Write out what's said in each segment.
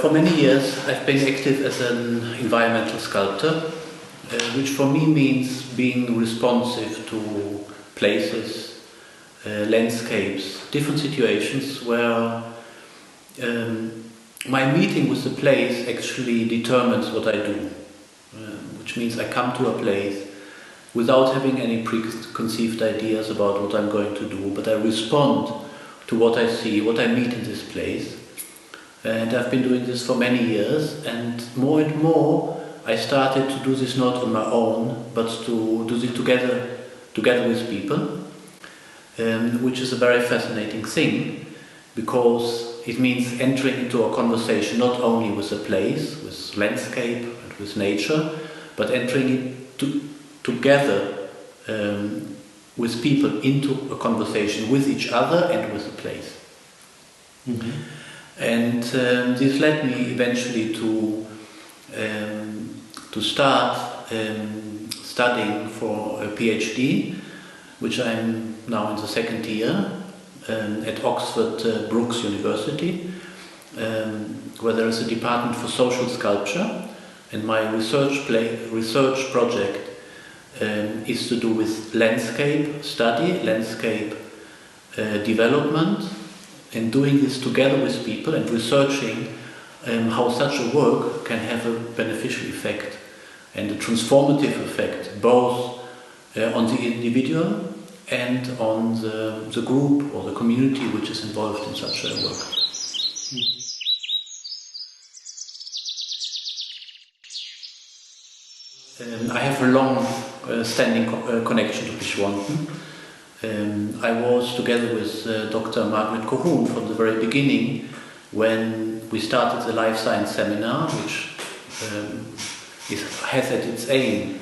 For many years I've been active as an environmental sculptor, which for me means being responsive to places, landscapes, different situations where my meeting with the place actually determines what I do, which means I come to a place without having any preconceived ideas about what I'm going to do, but I respond to what I see, what I meet in this place. And I've been doing this for many years, and more I started to do this not on my own, but to do this together with people, which is a very fascinating thing, because it means entering into a conversation not only with a place, with landscape and with nature, but entering it together with people into a conversation with each other and with the place. Mm-hmm. And this led me eventually to start studying for a PhD, which I'm now in the second year at Oxford Brookes University, where there is a department for social sculpture, and my research project is to do with landscape study, landscape development, and doing this together with people and researching how such a work can have a beneficial effect and a transformative effect, both on the individual and on the group or the community which is involved in such a work. I have a long standing connection to Pishwanton. I was together with Dr. Margaret Colquhoun from the very beginning when we started the Life Science Seminar, which has at its aim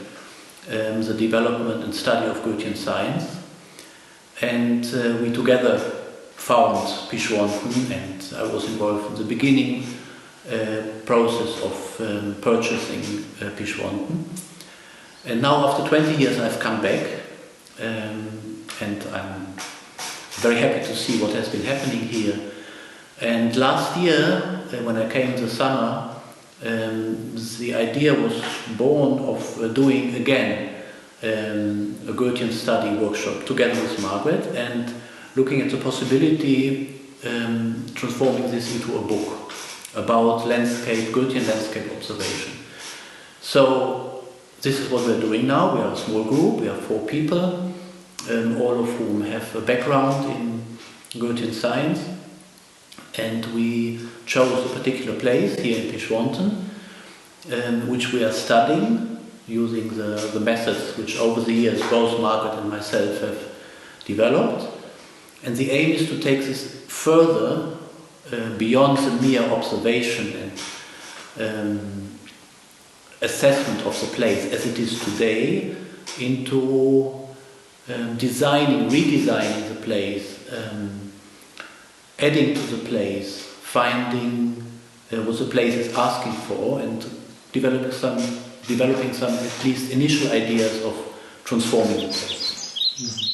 the development and study of Goethean science. And we together found Pishwanton, and I was involved in the beginning process of purchasing Pishwanton. And now after 20 years I've come back, and I'm very happy to see what has been happening here. And last year, when I came in the summer, the idea was born of doing again a Goethean study workshop together with Margaret and looking at the possibility transforming this into a book about landscape, Goethean landscape observation. So this is what we're doing now. We are a small group, we are 4 people, all of whom have a background in Goethean science, and we chose a particular place here in Pishwanton, which we are studying using the methods which over the years both Margaret and myself have developed. And the aim is to take this further beyond the mere observation and assessment of the place as it is today into redesigning the place, adding to the place, finding what the place is asking for, and developing some at least initial ideas of transforming the place. Mm-hmm.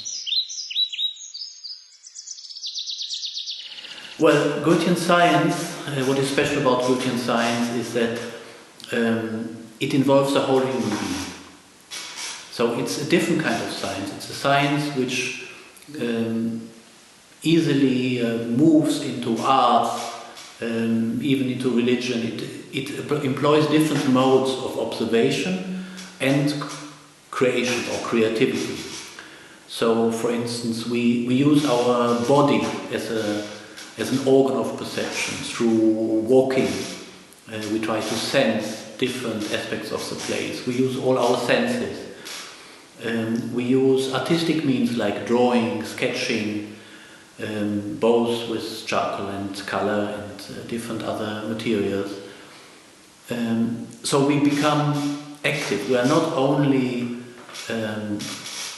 Well, Goethean science, what is special about Goethean science is that it involves the whole human being. So it's a different kind of science. It's a science which easily moves into art, even into religion. It employs different modes of observation and creation or creativity. So, for instance, we use our body as an organ of perception. Through walking, we try to sense different aspects of the place. We use all our senses. We use artistic means like drawing, sketching, both with charcoal and color and different other materials. So we become active. We are not only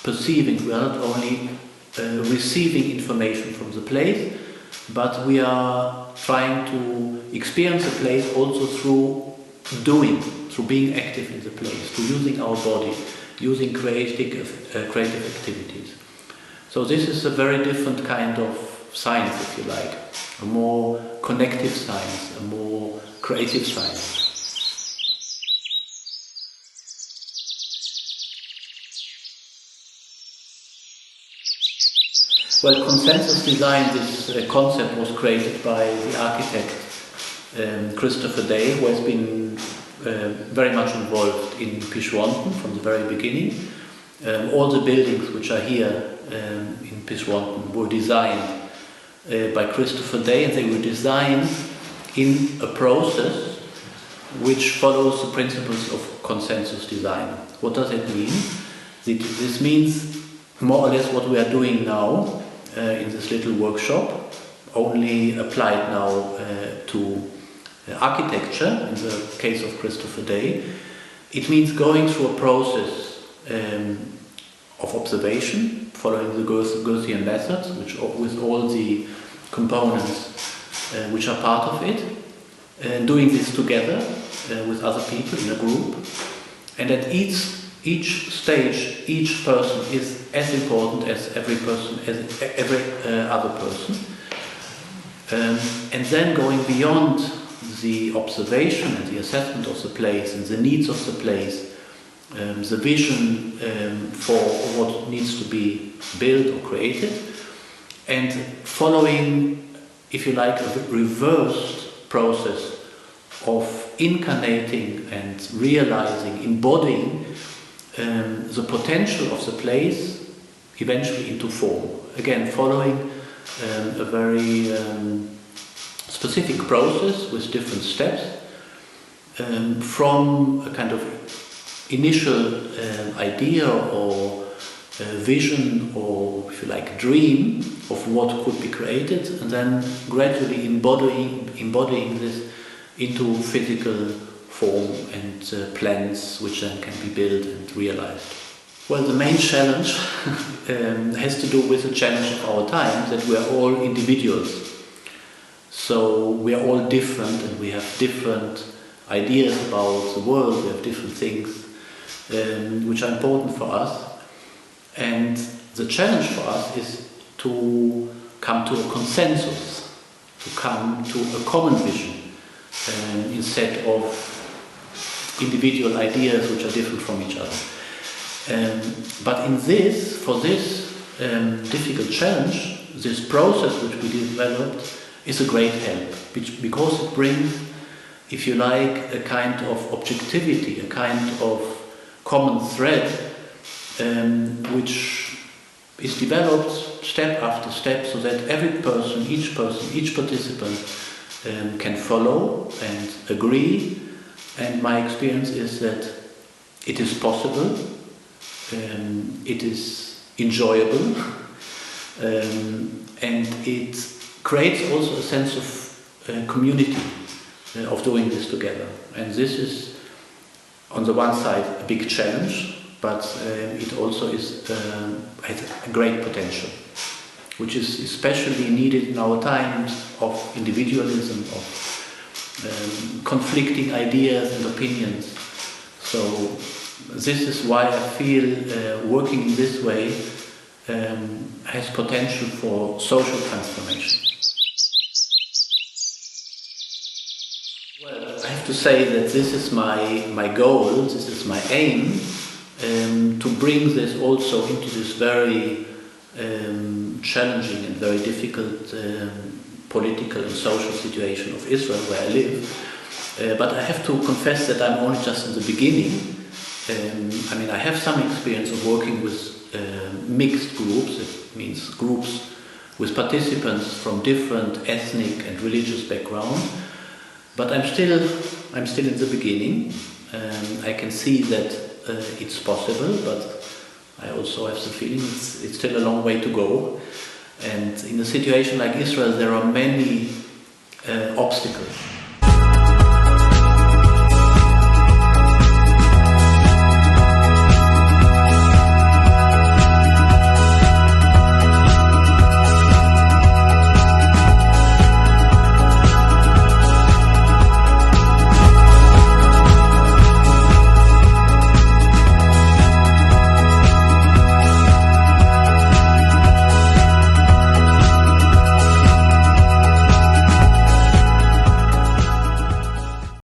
perceiving, we are not only receiving information from the place, but we are trying to experience the place also through doing, through being active in the place, through using our body, using creative activities. So this is a very different kind of science, if you like, a more connective science, a more creative science. Well, consensus design, this concept was created by the architect Christopher Day, who has been very much involved in Pishwanton from the very beginning. All the buildings which are here in Pishwanton were designed by Christopher Day, and they were designed in a process which follows the principles of consensus design. What does it mean? This means more or less what we are doing now in this little workshop, only applied now to architecture, in the case of Christopher Day. It means going through a process of observation, following the Goethean methods, with all the components which are part of it, doing this together with other people in a group, and at each stage, each person is as important as every other person, and then going beyond the observation and the assessment of the place and the needs of the place, the vision for what needs to be built or created, and following, if you like, a reversed process of incarnating and realizing, embodying the potential of the place eventually into form. Again, following a very specific process with different steps, from a kind of initial idea or vision, or if you like dream of what could be created, and then gradually embodying this into physical form and plans which then can be built and realized. Well, the main challenge has to do with the challenge of our time, that we are all individuals. So we are all different, and we have different ideas about the world, we have different things which are important for us. And the challenge for us is to come to a consensus, to come to a common vision, instead of individual ideas which are different from each other. But for this difficult challenge, this process which we developed is a great help, because it brings, if you like, a kind of objectivity, a kind of common thread, which is developed step after step, so that every person, each participant can follow and agree. And my experience is that it is possible, it is enjoyable, and it creates also a sense of community, of doing this together. And this is, on the one side, a big challenge, but it also has a great potential, which is especially needed in our times of individualism, of conflicting ideas and opinions. So this is why I feel working in this way has potential for social transformation. Well, I have to say that this is my goal, this is my aim, to bring this also into this very challenging and very difficult political and social situation of Israel, where I live. But I have to confess that I'm only just in the beginning. I have some experience of working with mixed groups. It means groups with participants from different ethnic and religious backgrounds. But I'm still in the beginning. I can see that it's possible, but I also have the feeling it's still a long way to go. And in a situation like Israel, there are many obstacles.